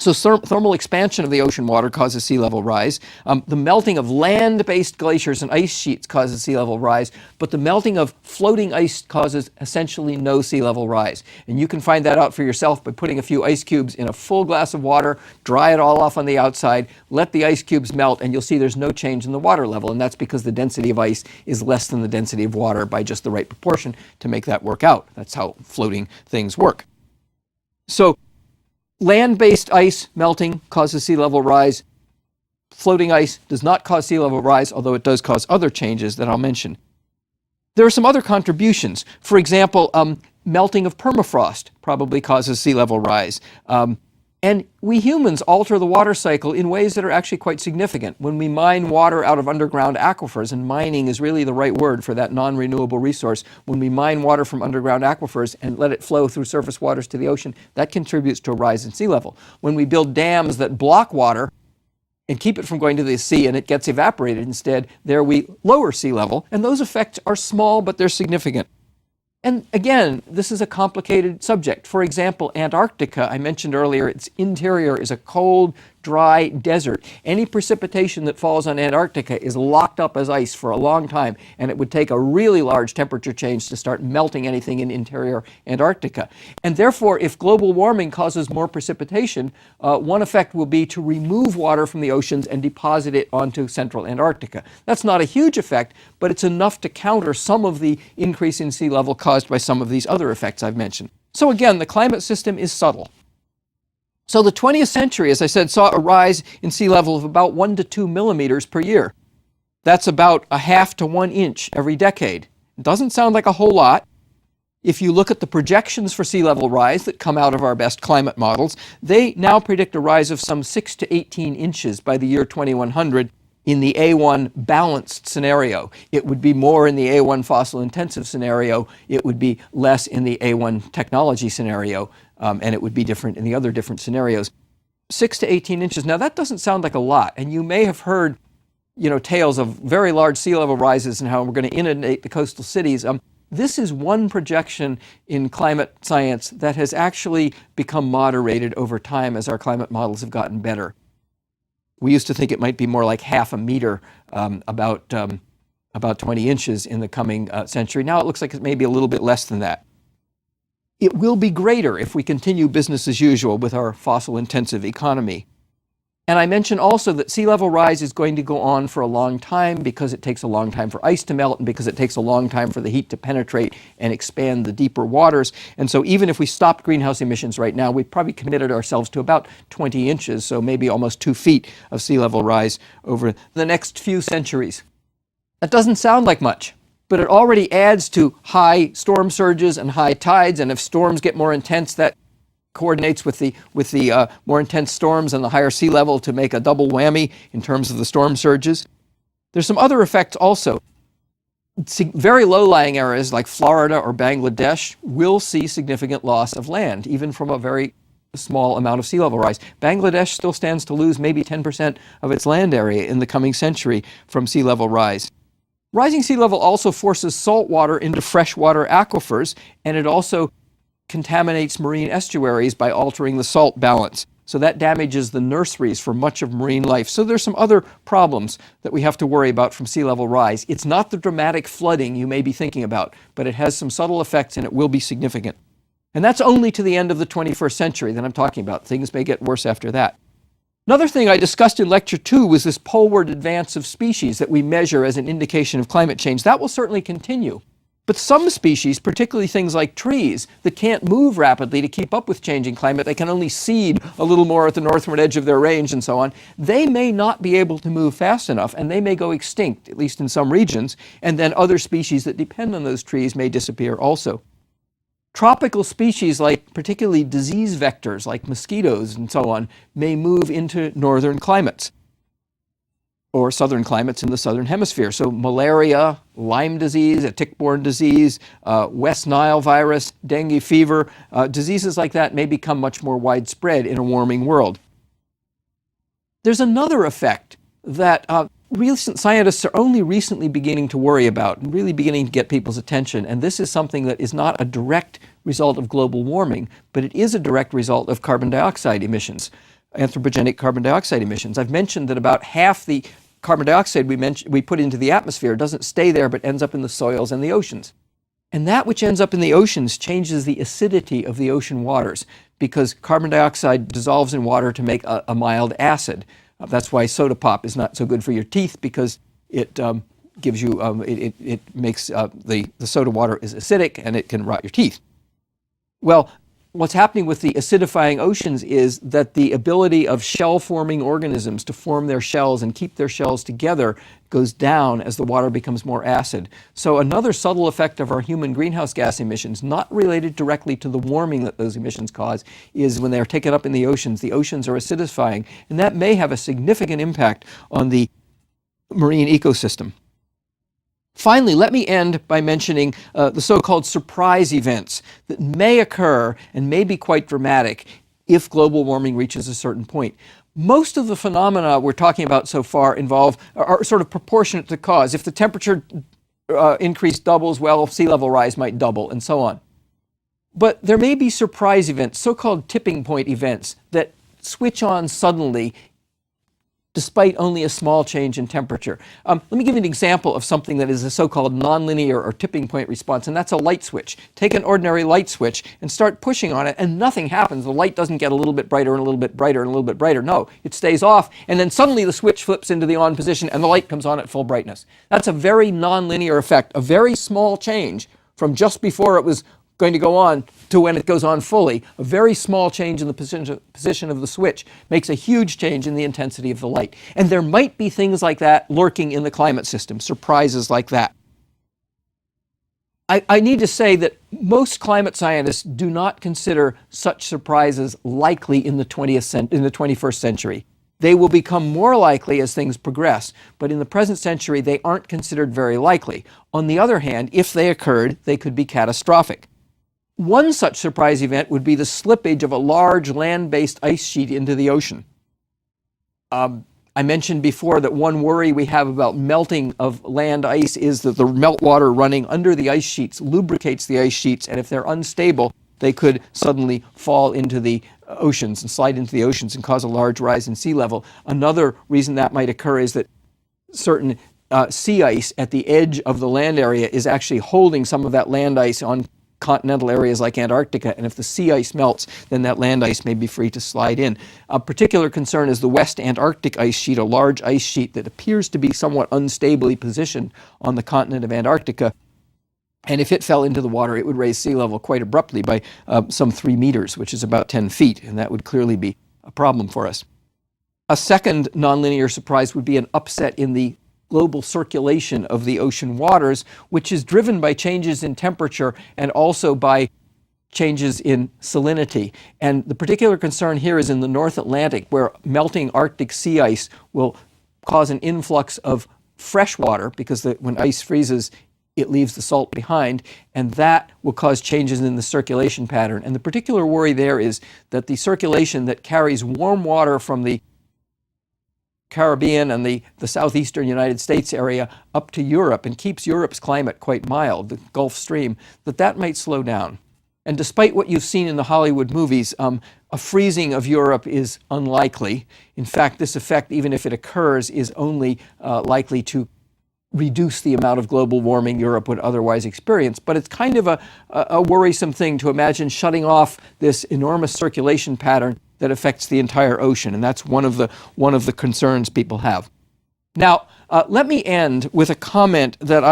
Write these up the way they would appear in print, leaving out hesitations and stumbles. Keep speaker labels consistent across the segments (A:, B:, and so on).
A: So thermal expansion of the ocean water causes sea level rise. The melting of land-based glaciers and ice sheets causes sea level rise, but the melting of floating ice causes essentially no sea level rise. And you can find that out for yourself by putting a few ice cubes in a full glass of water, dry it all off on the outside, let the ice cubes melt, and you'll see there's no change in the water level. And that's because the density of ice is less than the density of water by just the right proportion to make that work out. That's how floating things work. So land-based ice melting causes sea level rise. Floating ice does not cause sea level rise, although it does cause other changes that I'll mention. There are some other contributions. For example, melting of permafrost probably causes sea level rise. And we humans alter the water cycle in ways that are actually quite significant. When we mine water out of underground aquifers, and mining is really the right word for that non-renewable resource, when we mine water from underground aquifers and let it flow through surface waters to the ocean, that contributes to a rise in sea level. When we build dams that block water and keep it from going to the sea and it gets evaporated instead, there we lower sea level, and those effects are small, but they're significant. And again, this is a complicated subject. For example, Antarctica, I mentioned earlier, its interior is a cold, dry desert. Any precipitation that falls on Antarctica is locked up as ice for a long time, and it would take a really large temperature change to start melting anything in interior Antarctica. And therefore, if global warming causes more precipitation, one effect will be to remove water from the oceans and deposit it onto central Antarctica. That's not a huge effect, but it's enough to counter some of the increase in sea level caused by some of these other effects I've mentioned. So again, the climate system is subtle. So the 20th century, as I said, saw a rise in sea level of about 1 to 2 millimeters per year. That's about 1/2 to 1 inch every decade. It doesn't sound like a whole lot. If you look at the projections for sea level rise that come out of our best climate models, they now predict a rise of some 6 to 18 inches by the year 2100 in the A1 balanced scenario. It would be more in the A1 fossil intensive scenario. It would be less in the A1 technology scenario. And it would be different in the other different scenarios. 6 to 18 inches. Now that doesn't sound like a lot, and you may have heard, tales of very large sea level rises and how we're going to inundate the coastal cities. This is one projection in climate science that has actually become moderated over time as our climate models have gotten better. We used to think it might be more like 1/2 a meter, about 20 inches in the coming century. Now it looks like it may be a little bit less than that. It will be greater if we continue business as usual with our fossil-intensive economy. And I mentioned also that sea level rise is going to go on for a long time because it takes a long time for ice to melt and because it takes a long time for the heat to penetrate and expand the deeper waters. And so even if we stopped greenhouse emissions right now, we've probably committed ourselves to about 20 inches, so maybe almost 2 feet of sea level rise over the next few centuries. That doesn't sound like much, but it already adds to high storm surges and high tides, and if storms get more intense, that coordinates with the more intense storms and the higher sea level to make a double whammy in terms of the storm surges. There's some other effects also. Very low-lying areas like Florida or Bangladesh will see significant loss of land, even from a very small amount of sea level rise. Bangladesh still stands to lose maybe 10% of its land area in the coming century from sea level rise. Rising sea level also forces salt water into freshwater aquifers, and it also contaminates marine estuaries by altering the salt balance. So that damages the nurseries for much of marine life. So there's some other problems that we have to worry about from sea level rise. It's not the dramatic flooding you may be thinking about, but it has some subtle effects and it will be significant. And that's only to the end of the 21st century that I'm talking about. Things may get worse after that. Another thing I discussed in Lecture 2 was this poleward advance of species that we measure as an indication of climate change. That will certainly continue. But some species, particularly things like trees, that can't move rapidly to keep up with changing climate, they can only seed a little more at the northward edge of their range and so on, they may not be able to move fast enough and they may go extinct, at least in some regions, and then other species that depend on those trees may disappear also. Tropical species, like particularly disease vectors like mosquitoes and so on, may move into northern climates or southern climates in the southern hemisphere. So malaria, Lyme disease, a tick-borne disease, West Nile virus, dengue fever, diseases like that may become much more widespread in a warming world. There's another effect that recent scientists are only recently beginning to worry about and really beginning to get people's attention. And this is something that is not a direct result of global warming, but it is a direct result of carbon dioxide emissions. anthropogenic carbon dioxide emissions. I've mentioned that about half the carbon dioxide we put into the atmosphere doesn't stay there but ends up in the soils and the oceans. And that which ends up in the oceans changes the acidity of the ocean waters because carbon dioxide dissolves in water to make a mild acid. That's why soda pop is not so good for your teeth because it gives you, it makes the soda water is acidic and it can rot your teeth. Well, what's happening with the acidifying oceans is that the ability of shell-forming organisms to form their shells and keep their shells together goes down as the water becomes more acid. So another subtle effect of our human greenhouse gas emissions, not related directly to the warming that those emissions cause, is when they're taken up in the oceans are acidifying, and that may have a significant impact on the marine ecosystem. Finally, let me end by mentioning the so-called surprise events that may occur and may be quite dramatic if global warming reaches a certain point. Most of the phenomena we're talking about so far are sort of proportionate to cause. If the temperature increase doubles, well, sea level rise might double, and so on. But there may be surprise events, so-called tipping point events, that switch on suddenly despite only a small change in temperature. Let me give you an example of something that is a so-called nonlinear or tipping point response, and that's a light switch. Take an ordinary light switch and start pushing on it, and nothing happens. The light doesn't get a little bit brighter and a little bit brighter and a little bit brighter. No, it stays off, and then suddenly the switch flips into the on position, and the light comes on at full brightness. That's a very nonlinear effect, a very small change from just before it was going to go on to when it goes on fully. A very small change in the position of the switch makes a huge change in the intensity of the light. And there might be things like that lurking in the climate system, surprises like that. I need to say that most climate scientists do not consider such surprises likely in the 21st century. They will become more likely as things progress, but in the present century they aren't considered very likely. On the other hand, if they occurred, they could be catastrophic. One such surprise event would be the slippage of a large land-based ice sheet into the ocean. I mentioned before that one worry we have about melting of land ice is that the meltwater running under the ice sheets lubricates the ice sheets, and if they're unstable, they could suddenly fall into the oceans and slide into the oceans and cause a large rise in sea level. Another reason that might occur is that certain sea ice at the edge of the land area is actually holding some of that land ice on continental areas like Antarctica, and if the sea ice melts, then that land ice may be free to slide in. A particular concern is the West Antarctic ice sheet, a large ice sheet that appears to be somewhat unstably positioned on the continent of Antarctica. And if it fell into the water, it would raise sea level quite abruptly by some 3 meters, which is about 10 feet, and that would clearly be a problem for us. A second nonlinear surprise would be an upset in the global circulation of the ocean waters, which is driven by changes in temperature and also by changes in salinity. And the particular concern here is in the North Atlantic, where melting Arctic sea ice will cause an influx of fresh water, because when ice freezes, it leaves the salt behind, and that will cause changes in the circulation pattern. And the particular worry there is that the circulation that carries warm water from the Caribbean and the southeastern United States area up to Europe and keeps Europe's climate quite mild, the Gulf Stream, that might slow down. And despite what you've seen in the Hollywood movies, a freezing of Europe is unlikely. In fact, this effect, even if it occurs, is only likely to reduce the amount of global warming Europe would otherwise experience. But it's kind of a worrisome thing to imagine shutting off this enormous circulation pattern that affects the entire ocean, and that's one of the concerns people have. Now, let me end with a comment that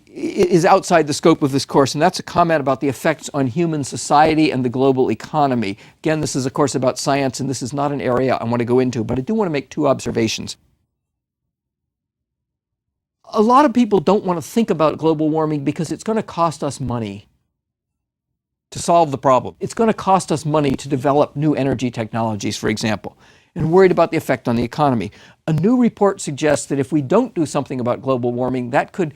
A: is outside the scope of this course, and that's a comment about the effects on human society and the global economy. Again, this is a course about science, and this is not an area I want to go into, but I do want to make 2 observations. A lot of people don't want to think about global warming because it's going to cost us money to solve the problem. It's going to cost us money to develop new energy technologies, for example, and worried about the effect on the economy. A new report suggests that if we don't do something about global warming, that could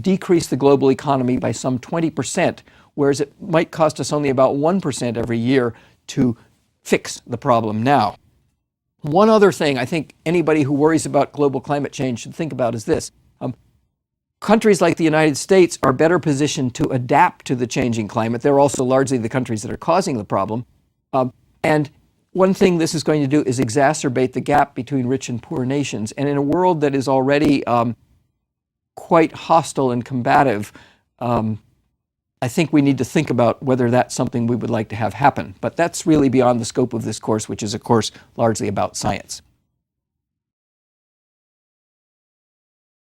A: decrease the global economy by some 20%, whereas it might cost us only about 1% every year to fix the problem now. One other thing I think anybody who worries about global climate change should think about is this. Countries like the United States are better positioned to adapt to the changing climate. They're also largely the countries that are causing the problem. And one thing this is going to do is exacerbate the gap between rich and poor nations. And in a world that is already quite hostile and combative, I think we need to think about whether that's something we would like to have happen. But that's really beyond the scope of this course, which is a course largely about science.